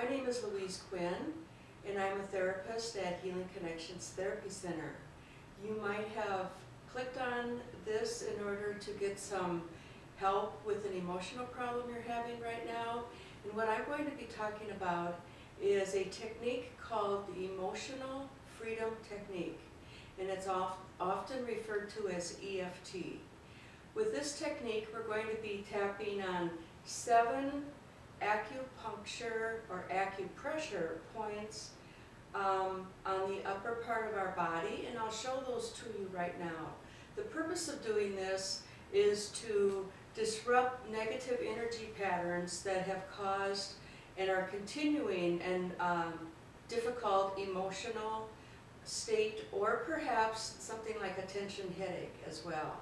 My name is Louise Quinn, and I'm a therapist at Healing Connections Therapy Center. You might have clicked on this in order to get some help with an emotional problem you're having right now. And what I'm going to be talking about is a technique called the Emotional Freedom Technique, and it's often referred to as EFT. With this technique, we're going to be tapping on 7 acupuncture or acupressure points on the upper part of our body, and I'll show those to you right now. The purpose of doing this is to disrupt negative energy patterns that have caused and are continuing an difficult emotional state, or perhaps something like a tension headache as well.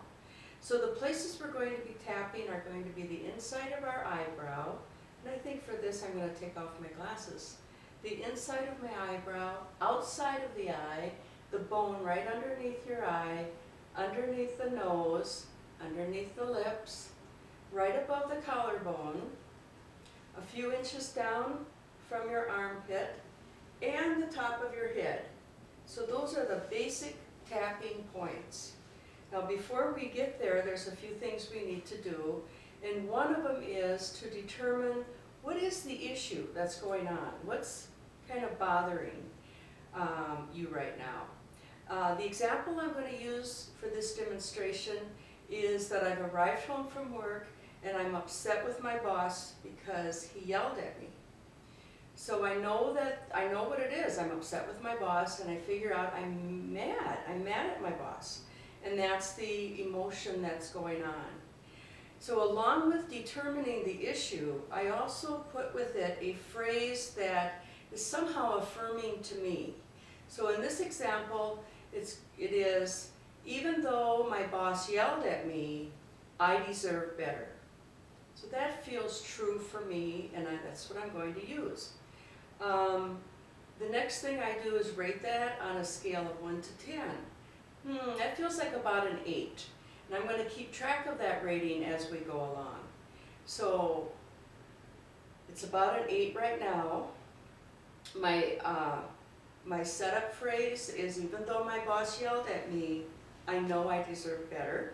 So the places we're going to be tapping are going to be the inside of our eyebrow, and I think for this I'm going to take off my glasses. The inside of my eyebrow, outside of the eye, the bone right underneath your eye, underneath the nose, underneath the lips, right above the collarbone, a few inches down from your armpit, and the top of your head. So those are the basic tapping points. Now before we get there, there's a few things we need to do, and one of them is to determine what is the issue that's going on. What's kind of bothering you right now? The example I'm going to use for this demonstration is that I've arrived home from work and I'm upset with my boss because he yelled at me. So I know what it is. I'm upset with my boss, and I figure out I'm mad at my boss. And that's the emotion that's going on. So along with determining the issue, I also put with it a phrase that is somehow affirming to me. So in this example, it is, even though my boss yelled at me, I deserve better. So that feels true for me, and that's what I'm going to use. The next thing I do is rate that on a scale of 1 to 10. That feels like about an 8. And I'm going to keep track of that rating as we go along. So it's about an 8 right now. My setup phrase is, even though my boss yelled at me, I know I deserve better.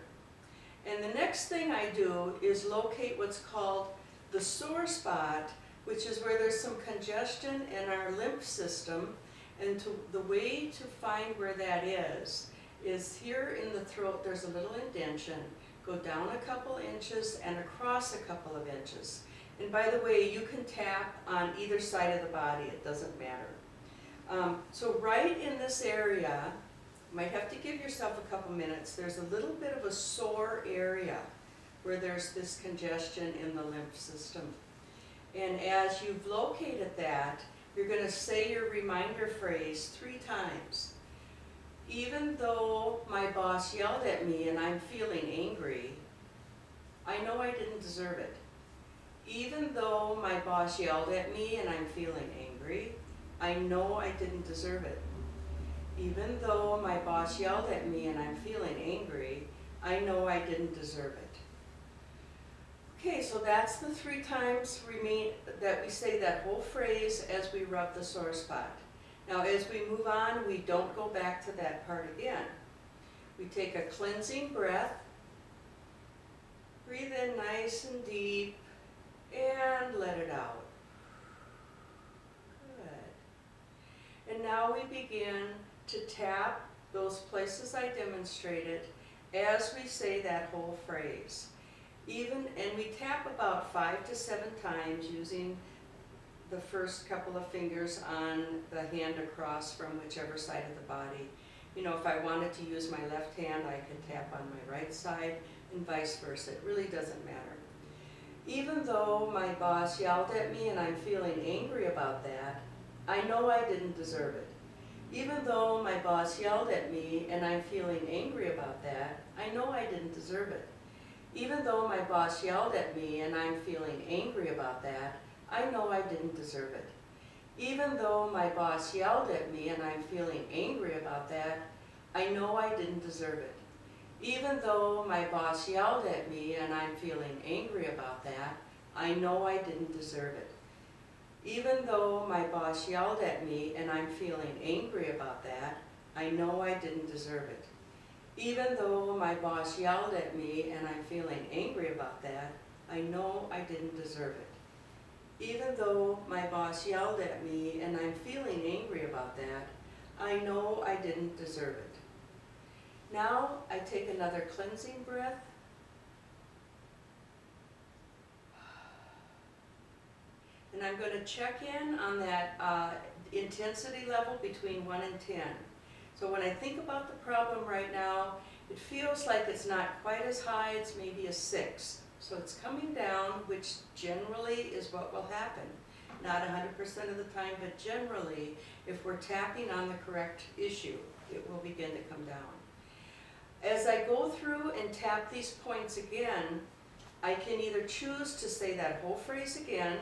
And the next thing I do is locate what's called the sore spot, which is where there's some congestion in our lymph system. And the way to find where that is here in the throat. There's a little indentation. Go down a couple inches and across a couple of inches. And by the way, you can tap on either side of the body. It doesn't matter. So right in this area, you might have to give yourself a couple minutes. There's a little bit of a sore area where there's this congestion in the lymph system. And as you've located that, you're going to say your reminder phrase 3 times. Even though my boss yelled at me and I'm feeling angry, I know I didn't deserve it. Even though my boss yelled at me and I'm feeling angry, I know I didn't deserve it. Even though my boss yelled at me and I'm feeling angry, I know I didn't deserve it. Okay, so that's the 3 times that we say that whole phrase as we rub the sore spot. Now as we move on, we don't go back to that part again. We take a cleansing breath, breathe in nice and deep, and let it out. Good. And now we begin to tap those places I demonstrated as we say that whole phrase. And we tap about 5 to 7 times using the first couple of fingers on the hand across from whichever side of the body. You know, if I wanted to use my left hand, I could tap on my right side, and vice versa. It really doesn't matter. Even though my boss yelled at me and I'm feeling angry about that, I know I didn't deserve it. Even though my boss yelled at me and I'm feeling angry about that, I know I didn't deserve it. Even though my boss yelled at me and I'm feeling angry about that, I know I didn't deserve it. Even though my boss yelled at me and I'm feeling angry about that, I know I didn't deserve it. Even though my boss yelled at me and I'm feeling angry about that, I know I didn't deserve it. Even though my boss yelled at me and I'm feeling angry about that, I know I didn't deserve it. Even though my boss yelled at me and I'm feeling angry about that, I know I didn't deserve it. Even though my boss yelled at me and I'm feeling angry about that, I know I didn't deserve it. Now I take another cleansing breath. And I'm going to check in on that intensity level between 1 and 10. So when I think about the problem right now, it feels like it's not quite as high, it's maybe a 6. So it's coming down, which generally is what will happen. Not 100% of the time, but generally, if we're tapping on the correct issue, it will begin to come down. As I go through and tap these points again, I can either choose to say that whole phrase again,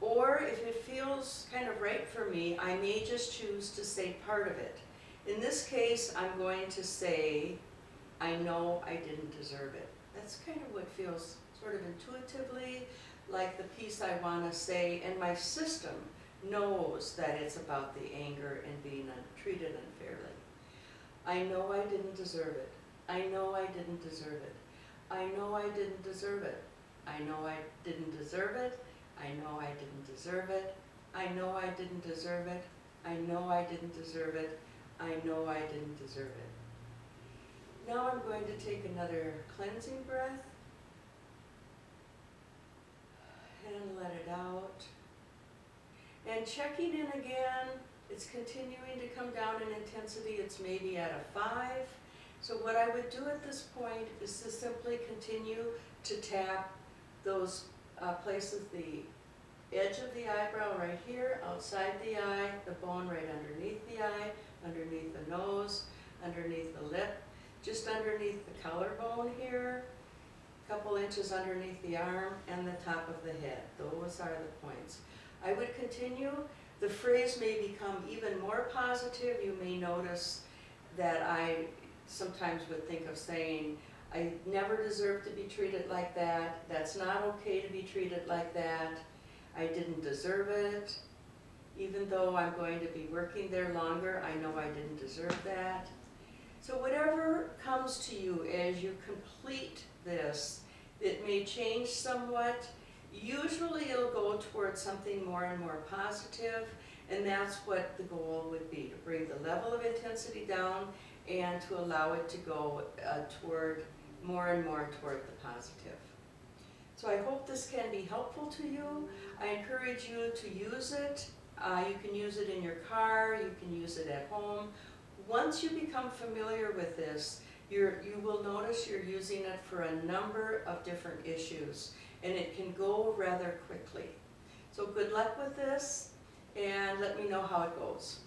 or if it feels kind of right for me, I may just choose to say part of it. In this case, I'm going to say, I know I didn't deserve it. That's kind of what feels sort of intuitively like the piece I want to say, and my system knows that it's about the anger and being treated unfairly. I know I didn't deserve it. I know I didn't deserve it. I know I didn't deserve it. I know I didn't deserve it. I know I didn't deserve it. I know I didn't deserve it. I know I didn't deserve it. I know I didn't deserve it. Now I'm going to take another cleansing breath and let it out. And checking in again, it's continuing to come down in intensity. It's maybe at a 5. So what I would do at this point is to simply continue to tap those places, the edge of the eyebrow right here, outside the eye, the bone right underneath the eye, underneath the nose, underneath the lip, just underneath the collarbone here, a couple inches underneath the arm, and the top of the head. Those are the points. I would continue. The phrase may become even more positive. You may notice that I sometimes would think of saying, I never deserve to be treated like that. That's not okay to be treated like that. I didn't deserve it. Even though I'm going to be working there longer, I know I didn't deserve that. So whatever comes to you as you complete this, it may change somewhat. Usually it'll go towards something more and more positive, and that's what the goal would be, to bring the level of intensity down and to allow it to go toward more and more toward the positive. So I hope this can be helpful to you. I encourage you to use it. You can use it in your car, you can use it at home. Once you become familiar with this, you will notice you're using it for a number of different issues, and it can go rather quickly. So good luck with this, and let me know how it goes.